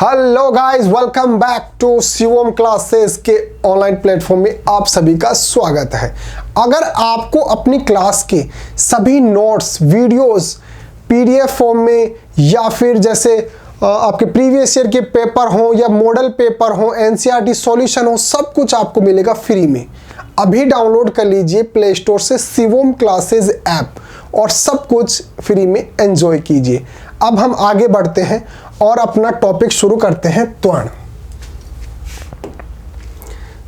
Hello guys, welcome back to Shivam classes के online platform में आप सभी का स्वागत है। अगर आपको अपनी क्लास के सभी नोट्स, वीडियोस पीडीएफ फॉर्म में या फिर जैसे आपके प्रीवियस ईयर के पेपर हो या मॉडल पेपर हो, एनसीईआरटी सॉल्यूशन हो, सब कुछ आपको मिलेगा फ्री में। अभी डाउनलोड कर लीजिए प्ले स्टोर से शिवम क्लासेस ऐप और सब कुछ फ्री में एंजॉय कीजिए। अब हम आगे बढ़ते हैं और अपना टॉपिक शुरू करते हैं। त्वरण।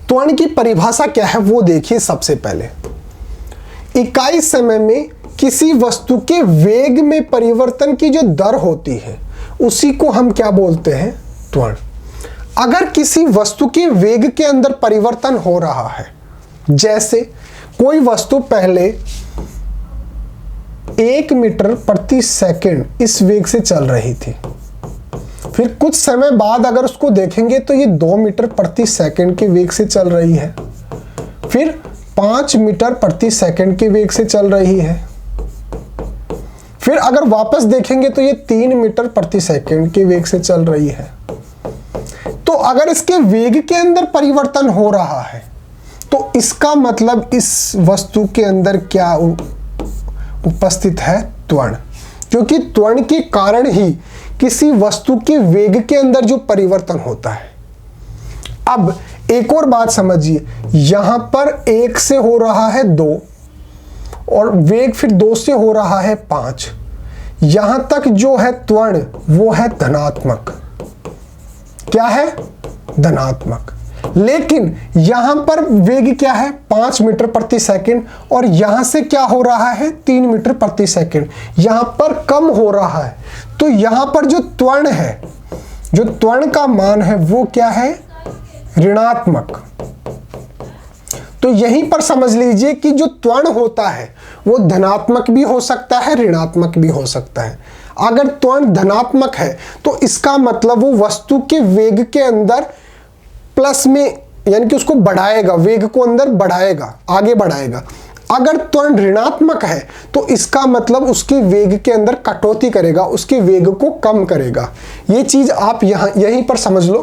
त्वरण की परिभाषा क्या है वो देखिए। सबसे पहले इकाई समय में किसी वस्तु के वेग में परिवर्तन की जो दर होती है उसी को हम क्या बोलते हैं? त्वरण। अगर किसी वस्तु के वेग के अंदर परिवर्तन हो रहा है, जैसे कोई वस्तु पहले 1 मीटर प्रति सेकंड इस वेग से चल रही थी, फिर कुछ समय बाद अगर उसको देखेंगे तो ये 2 मीटर प्रति सेकंड के वेग से चल रही है, फिर 5 मीटर प्रति सेकंड के वेग से चल रही है, फिर अगर वापस देखेंगे तो ये 3 मीटर प्रति सेकंड के वेग से चल रही है। तो अगर इसके वेग के अंदर परिवर्तन हो रहा है तो इसका मतलब इस वस्तु के अंदर क्या उपस्थित है? त्वरण। क्योंकि त्वरण के कारण ही किसी वस्तु के वेग के अंदर जो परिवर्तन होता है। अब एक और बात समझिए, यहां पर 1 से हो रहा है 2 और वेग फिर 2 से हो रहा है 5। यहां तक जो है त्वरण वो है धनात्मक। क्या है? धनात्मक। लेकिन यहां पर वेग क्या है? 5 मीटर प्रति सेकंड और यहां से क्या हो रहा है? 3 मीटर प्रति सेकंड। यहां पर कम हो रहा है, तो यहां पर जो त्वरण है, जो त्वरण का मान है वो क्या है? ऋणात्मक। तो यहीं पर समझ लीजिए कि जो त्वरण होता है वो धनात्मक भी हो सकता है, ऋणात्मक भी हो सकता है। अगर त्वरण धनात्मक है तो इसका मतलब वो वस्तु के वेग के अंदर प्लस में, यानी कि उसको बढ़ाएगा, वेग को अंदर बढ़ाएगा, आगे बढ़ाएगा। अगर त्वरण ऋणात्मक है तो इसका मतलब उसके वेग के अंदर कटौती करेगा, उसके वेग को कम करेगा। ये चीज आप यहीं पर समझ लो।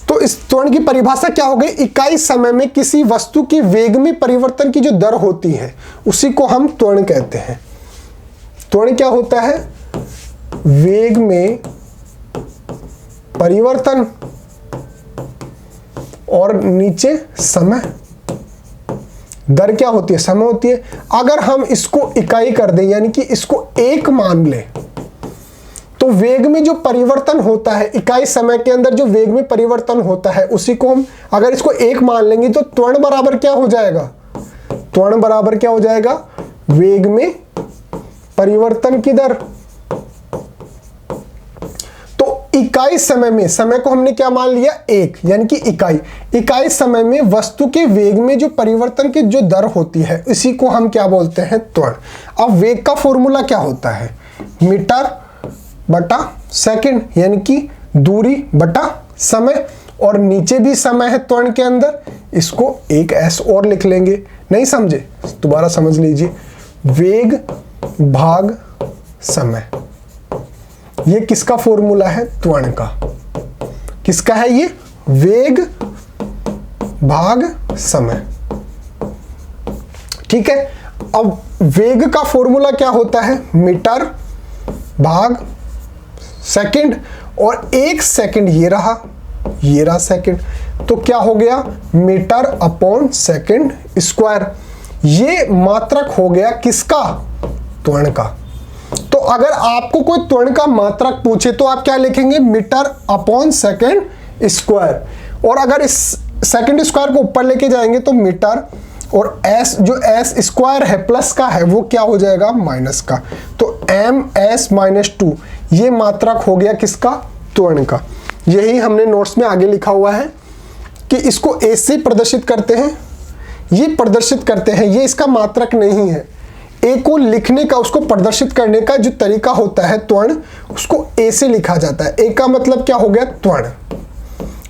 तो इस त्वरण की परिभाषा क्या हो गई? इकाई समय में किसी वस्तु के वेग में परिवर्तन की जो दर होती है उसी को हम त्वरण कहते हैं। त्वरण क्या होता है? वेग में परिवर्तन और नीचे समय। दर क्या होती है? समय होती है। अगर हम इसको इकाई कर दें, यानी कि इसको 1 मान ले, तो वेग में जो परिवर्तन होता है इकाई समय के अंदर, जो वेग में परिवर्तन होता है उसी को हम अगर इसको 1 मान लेंगे तो त्वरण बराबर क्या हो जाएगा? त्वरण बराबर क्या हो जाएगा? वेग में परिवर्तन की दर। इकाई समय में, समय को हमने क्या मान लिया? 1, यानी कि इकाई। इकाई समय में वस्तु के वेग में जो परिवर्तन की जो दर होती है इसी को हम क्या बोलते हैं? त्वरण। अब वेग का फॉर्मूला क्या होता है? मीटर बटा सेकंड, यानी कि दूरी बटा समय। और नीचे भी समय है त्वरण के अंदर, इसको एक एस और लिख लेंगे। नहीं समझे? दोबारा समझ लीजिए। वेग भाग समय, ये किसका फॉर्मूला है? त्वरण का। किसका है ये? वेग भाग समय। ठीक है। अब वेग का फॉर्मूला क्या होता है? मीटर भाग सेकंड, और 1 सेकंड ये रहा सेकंड, तो क्या हो गया? Metre upon second square. ये मात्रक हो गया किसका? त्वरण का। तो अगर आपको कोई त्वरण का मात्रक पूछे तो आप क्या लिखेंगे? Metre upon second square. और अगर इस सेकंड स्क्वायर को ऊपर लेके जाएंगे तो मीटर, और एस जो एस स्क्वायर है प्लस का है वो क्या हो जाएगा? माइनस का। तो ms-2 ये मात्रक हो गया किसका? त्वरण का। यही हमने नोट्स में आगे लिखा हुआ है कि इसको ए से प्रदर्शित करते हैं, ये प्रदर्शित करते हैं, ये इसका मात्रक नहीं है। ए को लिखने का, उसको प्रदर्शित करने का जो तरीका होता है त्वरण, उसको ए से लिखा जाता है। ए का मतलब क्या हो गया? त्वरण।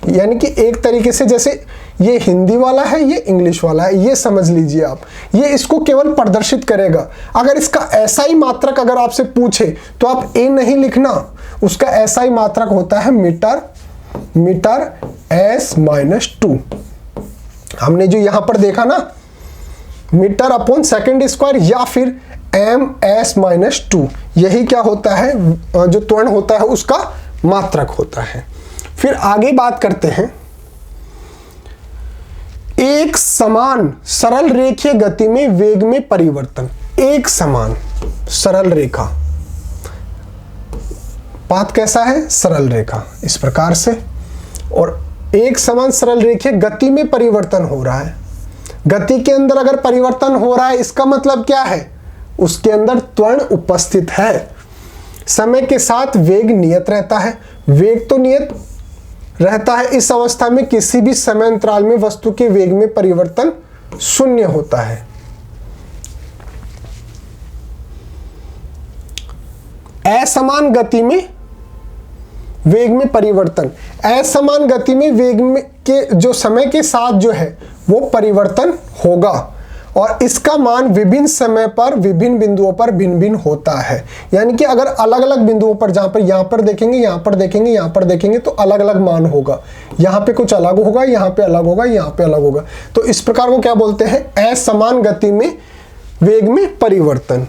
यानी कि एक तरीके से जैसे ये हिंदी वाला है, ये इंग्लिश वाला है, ये समझ लीजिए आप। ये इसको केवल प्रदर्शित करेगा। अगर इसका ऐसा ही मात्रक अगर आपसे पूछे तो आप ए नहीं लिखना, उसका SI मात्रक होता है मीटर s-2। हमने जो यहां पर देखा ना, मीटर अपॉन सेकंड स्क्वायर या फिर ms-2, यही क्या होता है, जो त्वरण होता है उसका मात्रक होता है। फिर आगे बात करते हैं, एक समान सरल रेखीय गति में वेग में परिवर्तन। एक समान सरल रेखा, पाथ कैसा है, सरल रेखा, इस प्रकार से। और एक समान सरल रेखीय गति में परिवर्तन हो रहा है। गति के अंदर अगर परिवर्तन हो रहा है, इसका मतलब क्या है, उसके अंदर त्वरण उपस्थित है। समय के साथ वेग नियत रहता है, वेग तो नियत रहता है। इस अवस्था में किसी भी समय अंतराल में वस्तु के वेग में परिवर्तन शून्य होता है। असमान गति में वेग में परिवर्तन, असमान गति में वेग में के जो समय के साथ जो है वो परिवर्तन होगा, और इसका मान विभिन्न समय पर विभिन्न बिंदुओं पर भिन्न भिन्न होता है। यानी कि अगर अलग अलग बिंदुओं पर, जहां पर यहाँ पर देखेंगे, यहाँ पर देखेंगे, यहाँ पर देखेंगे, तो अलग अलग मान होगा। यहाँ पे कुछ अलग होगा, यहाँ पे अलग होगा, यहाँ पे अलग होगा। तो इस प्रकार को क्या बोलते हैं, असमान गति में वेग में परिवर्तन।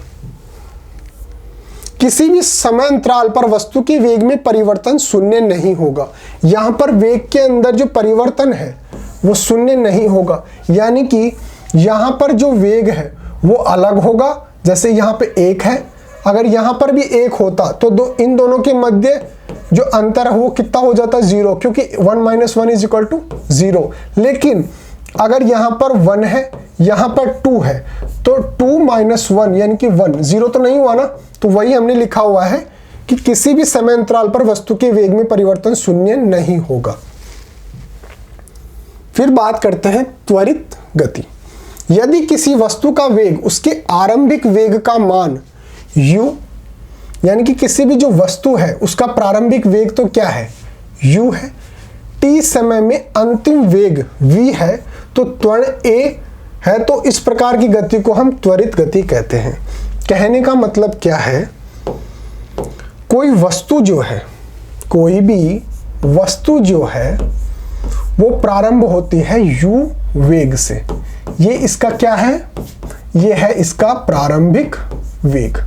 किसी भी समय अंतराल पर वस्तु के वेग में परिवर्तन शून्य नहीं होगा। यहाँ पर वेग के अंदर जो परिवर्तन है वो शून्य नहीं होगा, यानी कि यहाँ पर जो वेग है वो अलग होगा। जैसे यहाँ पे 1 है, अगर यहाँ पर भी 1 होता तो इन दोनों के मध्य जो अंतर है वो कितना हो जाता है, 0, क्योंकि 1 - 1 = 0। लेकिन अगर यहाँ पर 1 है, यहाँ पर 2 है, तो 2 - 1 यानी कि 1, 0 तो नहीं हुआ ना। तो वही हमने लिखा हुआ है कि किसी भी समय अंतराल पर वस्तु के वेग में परिवर्तन शून्य नहीं होगा। फिर बात करते हैं त्वरित गति। यदि किसी वस्तु का वेग उसके आरंभिक वेग का मान u, यानी कि किसी भी जो वस्तु है उसका प्रारंभिक वेग तो क्या है, u है, t समय में अंतिम वेग v है, तो त्वरण a है। तो इस प्रकार की गति को हम त्वरित गति कहते हैं। कहने का मतलब क्या है, कोई वस्तु जो है, कोई भी वस्तु जो है वो प्रारंभ होती है u वेग से। ये इसका क्या है, ये है इसका प्रारंभिक वेग।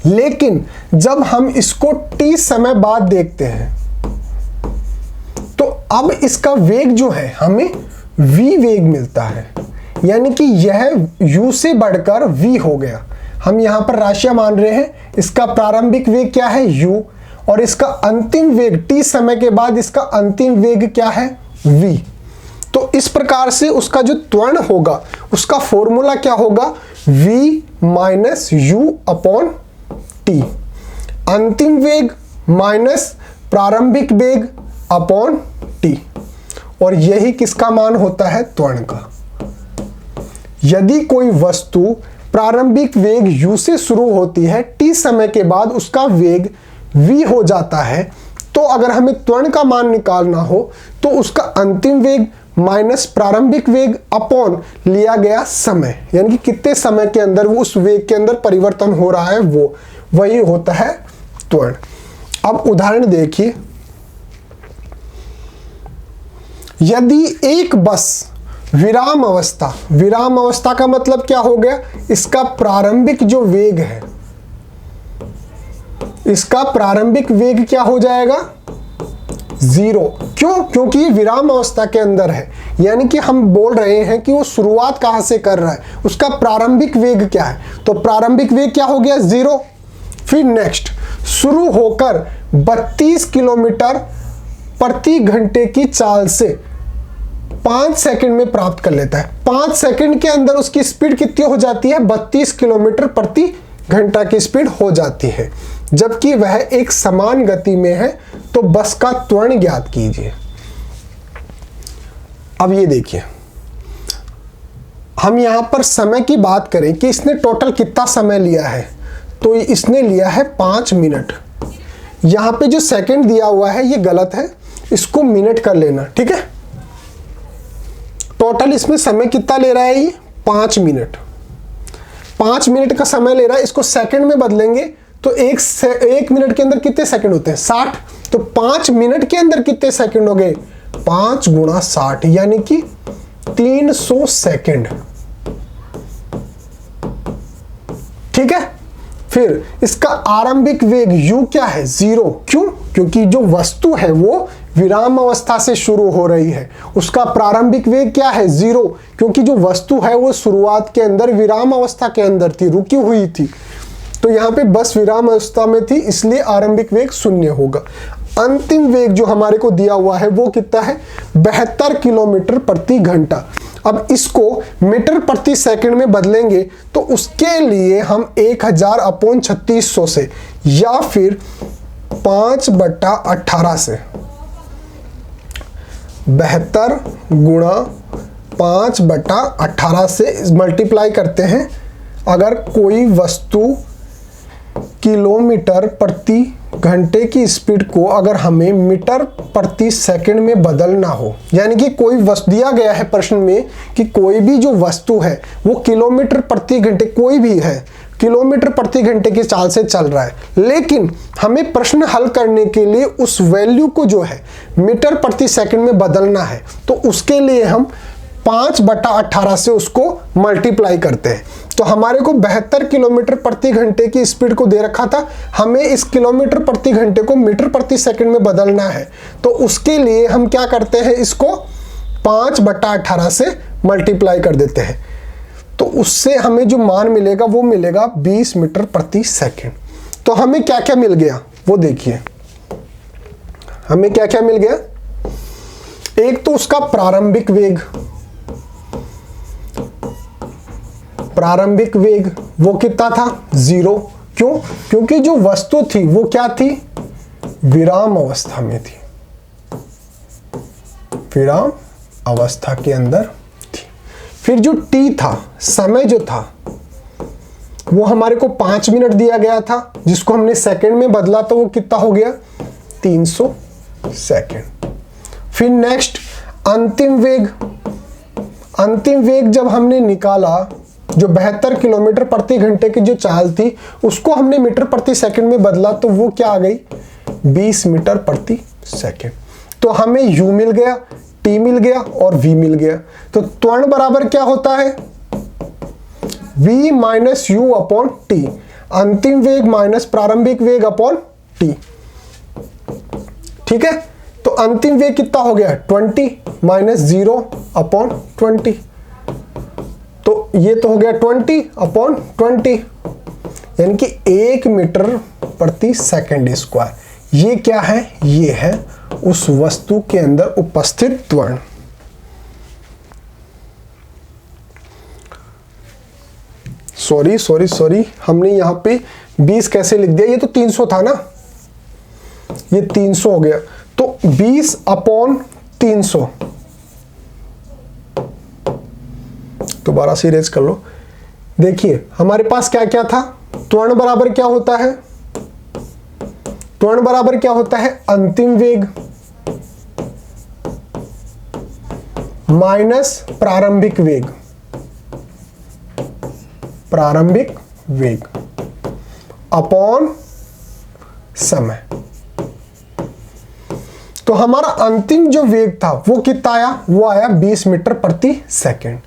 लेकिन जब हम इसको t समय बाद देखते हैं तो अब इसका वेग जो है हमें v वेग मिलता है, यानी कि यह u से बढ़कर v हो गया। हम यहां पर राशियां मान रहे हैं, इसका प्रारंभिक वेग क्या है, u, और इसका अंतिम वेग t समय के बाद इसका अंतिम वेग क्या है, v। तो इस प्रकार से उसका जो त्वरण होगा उसका फॉर्मूला क्या होगा, v - u/t। अंतिम वेग माइनस प्रारंभिक वेग अपॉन t, और यही किसका मान होता है, त्वरण का। यदि कोई वस्तु प्रारंभिक वेग u से शुरू होती है, t समय के बाद उसका वेग v हो जाता है, तो अगर हमें त्वरण का मान निकालना हो तो उसका अंतिम वेग माइनस प्रारंभिक वेग अपॉन लिया गया समय, यानी कि कितने समय के अंदर वो उस वेग के अंदर परिवर्तन हो रहा है, वो वही होता है त्वरण। अब उदाहरण देखिए, यदि एक बस विराम अवस्था का मतलब क्या हो गया, इसका प्रारंभिक जो वेग है, इसका प्रारंभिक वेग क्या हो जाएगा, 0। क्यों, क्योंकि ये विराम अवस्था के अंदर है, यानी कि हम बोल रहे हैं कि वो शुरुआत कहां से कर रहा है, उसका प्रारंभिक वेग क्या है, तो प्रारंभिक वेग क्या हो गया, 0। फिर नेक्स्ट, शुरू होकर 32 किलोमीटर प्रति घंटे की चाल से 5 सेकंड में प्राप्त कर लेता है। 5 सेकंड के अंदर उसकी स्पीड कितनी हो जाती है, 32 किलोमीटर प्रति घंटा की स्पीड हो जाती है, जबकि वह एक समान गति में है। तो बस का त्वरण ज्ञात कीजिए। अब ये देखिए, हम यहां पर समय की बात करें कि इसने टोटल कितना समय लिया है, तो इसने लिया है 5 मिनट। यहां पे जो सेकंड दिया हुआ है ये गलत है, इसको मिनट कर लेना, ठीक है। टोटल इसमें समय कितना ले रहा है, ये 5 मिनट। 5 मिनट का समय ले रहा है, इसको सेकंड में बदलेंगे तो एक मिनट के अंदर कितने सेकंड होते हैं? 60। तो 5 मिनट के अंदर कितने सेकंड हो गए? 5 गुणा 60 यानी कि 300 सेकंड। ठीक है। फिर इसका आरंभिक वेग u क्या है? 0। क्यों? क्योंकि जो वस्तु है वो विराम अवस्था से शुरू हो रही है। उसका प्रारंभिक वेग क्या है? 0, क्योंकि जो वस्तु है वो शुरुआत के अंदर विराम अवस्था के अंदर थी, रुकी हुई थी। तो यहां पे बस विराम अवस्था में थी, इसलिए आरंभिक वेग 0 होगा। अंतिम वेग जो हमारे को दिया हुआ है वो कितना है? 72 किलोमीटर प्रति घंटा। अब इसको मीटर प्रति सेकंड में बदलेंगे तो उसके लिए हम 1000/3600 से या फिर 5/18 से 72 गुणा 5/18 से मल्टीप्लाई करते हैं। अगर कोई वस्तु किलोमीटर प्रति घंटे की स्पीड को अगर हमें मीटर प्रति सेकंड में बदलना हो, यानी कि कोई वस्तु दिया गया है प्रश्न में कि कोई भी जो वस्तु है वो किलोमीटर प्रति घंटे, कोई भी है किलोमीटर प्रति घंटे की चाल से चल रहा है, लेकिन हमें प्रश्न हल करने के लिए उस वैल्यू को जो है मीटर प्रति सेकंड में बदलना है, तो उसके लिए हम 5/18 से उसको मल्टीप्लाई करते हैं। तो हमारे को 72 किलोमीटर प्रति घंटे की स्पीड को दे रखा था, हमें इस किलोमीटर प्रति घंटे को मीटर प्रति सेकंड में बदलना है। तो उसके लिए हम क्या करते हैं, इसको 5/18 से मल्टीप्लाई कर देते हैं। तो उससे हमें जो मान मिलेगा वो मिलेगा 20 मीटर प्रति सेकंड। तो हमें क्या क्या मिल गया वो देखिए। हमें क्या क्या मिल गया? एक तो उसका प्रारंभिक वेग, प्रारंभिक वेग वो कितना था? 0। क्यों? क्योंकि जो वस्तु थी वो क्या थी? विराम अवस्था में थी, विराम अवस्था के अंदर थी। फिर जो t था, समय जो था वो हमारे को 5 मिनट दिया गया था, जिसको हमने सेकंड में बदला तो वो कितना हो गया? 300 सेकंड। फिर नेक्स्ट अंतिम वेग, अंतिम वेग जब हमने निकाला, जो 72 किलोमीटर प्रति घंटे की जो चाल थी उसको हमने मीटर प्रति सेकंड में बदला तो वो क्या आ गई? 20 मीटर प्रति सेकंड। तो हमें u मिल गया, t मिल गया और v मिल गया। तो त्वरण बराबर क्या होता है? v minus u upon t, अंतिम वेग माइनस प्रारंभिक वेग अपॉन t। ठीक है। तो अंतिम वेग कितना हो गया? 20 माइनस 0 अपॉन 20। तो ये तो हो गया 20/20, यानी कि 1 मीटर प्रति सेकंड स्क्वायर। ये क्या है? ये है उस वस्तु के अंदर उपस्थित त्वरण। सॉरी, हमने यहां पे 20 कैसे लिख दिया? ये तो 300 था ना, ये 300 हो गया। तो 20/300 दोबारा से इरेज कर लो। देखिए हमारे पास क्या क्या था? त्वरण बराबर क्या होता है? त्वरण बराबर क्या होता है? अंतिम वेग माइनस प्रारंभिक वेग, प्रारंभिक वेग अपॉन समय। तो हमारा अंतिम जो वेग था वो कितना आया? वो आया 20 मीटर प्रति सेकंड।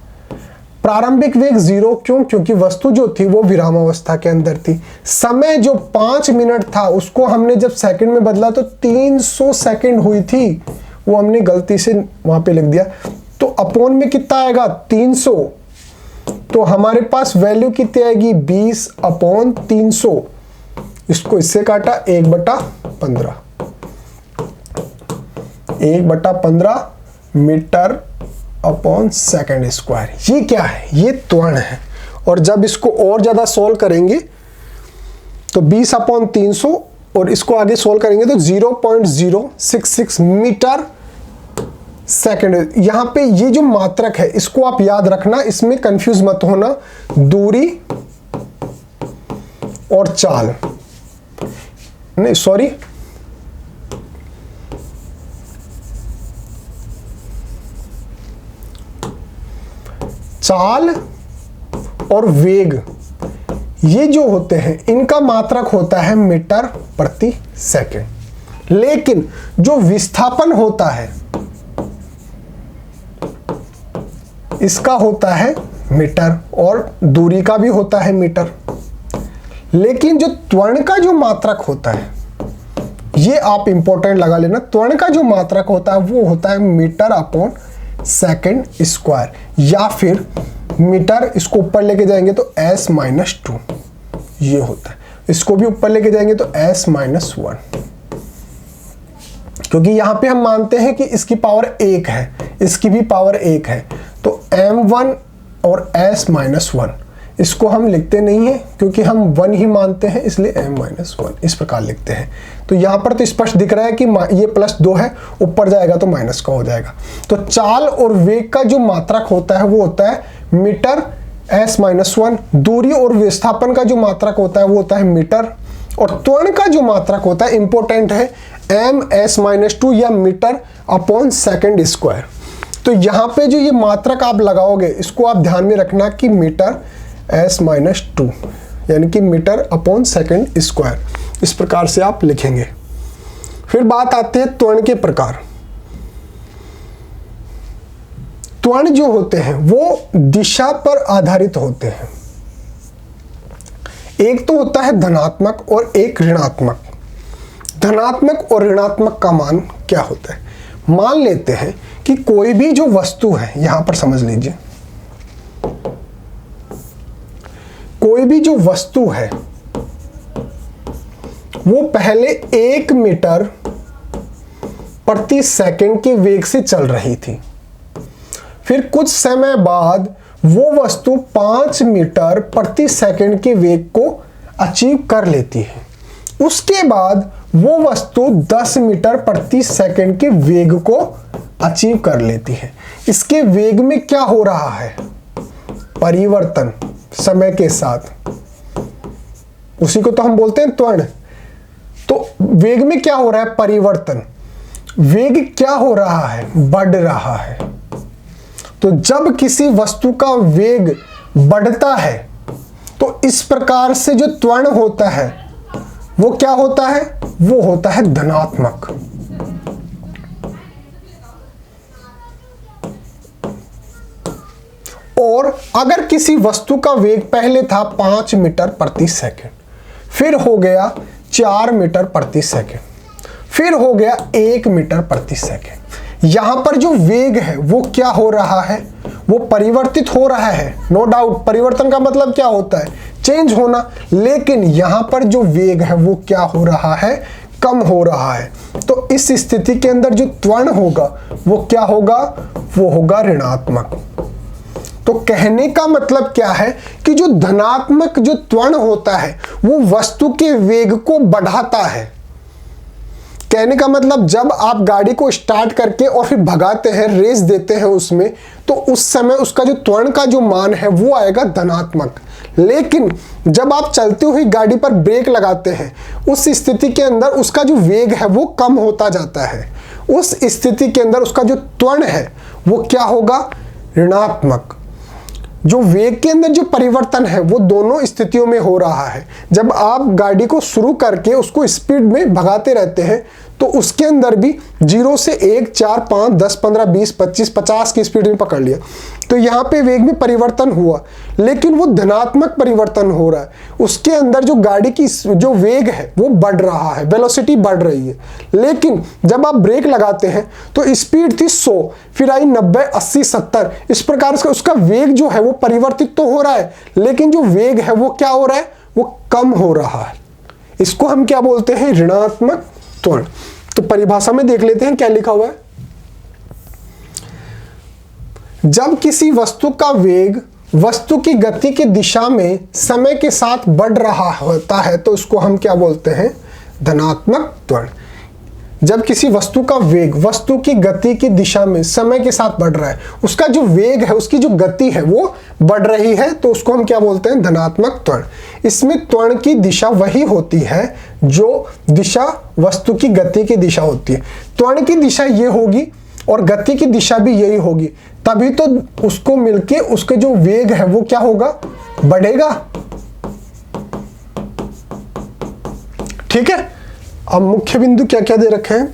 प्रारंभिक वेग 0। क्यों? क्योंकि वस्तु जो थी वो विराम अवस्था के अंदर थी। समय जो 5 मिनट था उसको हमने जब सेकंड में बदला तो 300 सेकंड हुई थी, वो हमने गलती से वहां पे लिख दिया। तो अपॉन में कितना आएगा? 300। तो हमारे पास वैल्यू कितनी आएगी? 20/300। इसको इससे काटा 1/15, 1/15 मीटर अपॉन सेकंड स्क्वायर। ये क्या है? ये त्वरण है। और जब इसको और ज्यादा सोल्व करेंगे तो 20/300 और इसको आगे सोल्व करेंगे तो 0.066 मीटर सेकंड। यहां पे ये जो मात्रक है इसको आप याद रखना, इसमें कंफ्यूज मत होना। दूरी और चाल, नहीं सॉरी, चाल और वेग, ये जो होते हैं इनका मात्रक होता है मीटर प्रति सेकंड, लेकिन जो विस्थापन होता है इसका होता है मीटर, और दूरी का भी होता है मीटर। लेकिन जो त्वरण का जो मात्रक होता है, ये आप इंपॉर्टेंट लगा लेना, त्वरण का जो मात्रक होता है वो होता है मीटर अपॉन सेकंड स्क्वायर, या फिर मीटर, इसको ऊपर लेके जाएंगे तो s-2 ये होता है, इसको भी ऊपर लेके जाएंगे तो s-1, क्योंकि यहां पे हम मानते हैं कि इसकी पावर 1 है, इसकी भी पावर 1 है, तो m1 और s-1 इसको हम लिखते नहीं है क्योंकि हम 1 ही मानते हैं, इसलिए m-1 इस प्रकार लिखते हैं। तो यहां पर तो स्पष्ट दिख रहा है कि ये +2 है, ऊपर जाएगा तो माइनस का हो जाएगा। तो चाल और वेग का जो मात्रक होता है वो होता है मीटर s-1, दूरी और विस्थापन का जो मात्रक होता है वो होता है मीटर, और त्वरण का जो मात्रक होता है इंपॉर्टेंट है m-2 या मीटर अपॉन सेकंड स्क्वायर। तो यहाँ पे जो ये मात्रक आप लगाओगे इसको आप ध्यान में रखना कि मीटर s-2 यानी कि मीटर अपॉन सेकंड स्क्वायर, इस प्रकार से आप लिखेंगे। फिर बात आती है त्वरण के प्रकार। त्वरण जो होते हैं वो दिशा पर आधारित होते हैं, एक तो होता है धनात्मक और एक ऋणात्मक। धनात्मक और ऋणात्मक का मान क्या होता है? मान लेते हैं कि कोई भी जो वस्तु है, यहां पर समझ लीजिए, कोई भी जो वस्तु है वो पहले 1 मीटर प्रति सेकंड के वेग से चल रही थी, फिर कुछ समय बाद वो वस्तु 5 मीटर प्रति सेकंड के वेग को अचीव कर लेती है। उसके बाद वो वस्तु 10 मीटर प्रति सेकंड के वेग को अचीव कर लेती है। इसके वेग में क्या हो रहा है? परिवर्तन समय के साथ, उसी को तो हम बोलते हैं त्वरण। तो वेग में क्या हो रहा है? परिवर्तन। वेग क्या हो रहा है? बढ़ रहा है। तो जब किसी वस्तु का वेग बढ़ता है तो इस प्रकार से जो त्वरण होता है वो क्या होता है? वो होता है धनात्मक। और अगर किसी वस्तु का वेग पहले था 5 मीटर प्रति सेकंड, फिर हो गया 4 मीटर प्रति सेकंड, फिर हो गया 1 मीटर प्रति सेकंड, यहां पर जो वेग है वो क्या हो रहा है? वो परिवर्तित हो रहा है। नो डाउट, परिवर्तन का मतलब क्या होता है? चेंज होना। लेकिन यहां पर जो वेग है वो क्या हो रहा है? कम हो रहा है। तो इस स्थिति के अंदर जो त्वरण होगा वो क्या होगा? वो होगा ऋणात्मक। तो कहने का मतलब क्या है कि जो धनात्मक जो त्वरण होता है वो वस्तु के वेग को बढ़ाता है। कहने का मतलब जब आप गाड़ी को स्टार्ट करके और फिर भगाते हैं, रेस देते हैं उसमें, तो उस समय उसका जो त्वरण का जो मान है वो आएगा धनात्मक। लेकिन जब आप चलती हुई गाड़ी पर ब्रेक लगाते हैं, उस स्थिति के अंदर उसका जो वेग है वो कम होता जाता है। उस स्थिति के अंदर उसका जो त्वरण है वो क्या होगा? ऋणात्मक। जो वेग के अंदर जो परिवर्तन है वो दोनों स्थितियों में हो रहा है। जब आप गाड़ी को शुरू करके उसको स्पीड में भगाते रहते हैं तो उसके अंदर भी 0 से 1, 4, 5, 10, 15, 20, 25, 50 की स्पीड में पकड़ लिया, तो यहाँ पे वेग में परिवर्तन हुआ, लेकिन वो धनात्मक परिवर्तन हो रहा है। उसके अंदर जो गाड़ी की जो वेग है वो बढ़ रहा है, वेलोसिटी बढ़ रही है। लेकिन जब आप ब्रेक लगाते हैं तो स्पीड थी 100, फिर आई 90, 80, 70, इस प्रकार से उसका वेग जो है वो परिवर्तित तो हो रहा है, लेकिन जो वेग है वो क्या हो रहा है? वो कम हो रहा है। इसको हम क्या बोलते हैं? ऋणात्मक त्वरण। तो परिभाषा में देख लेते हैं क्या लिखा हुआ है। जब किसी वस्तु का वेग वस्तु की गति की दिशा में समय के साथ बढ़ रहा होता है तो उसको हम क्या बोलते हैं? धनात्मक त्वरण। जब किसी वस्तु का वेग वस्तु की गति की दिशा में समय के साथ बढ़ रहा है, उसका जो वेग है, उसकी जो गति है वो बढ़ रही है, तो उसको हम क्या बोलते हैं? धनात्मक त्वरण। इसमें त्वरण की दिशा वही होती है जो दिशा वस्तु की गति की दिशा होती है। त्वरण की दिशा ये होगी और गति की दिशा भी यही होगी, तभी तो उसको मिलके उसके जो वेग है वो क्या होगा? बढ़ेगा। ठीक है। अब मुख्य बिंदु क्या क्या दे रखे हैं,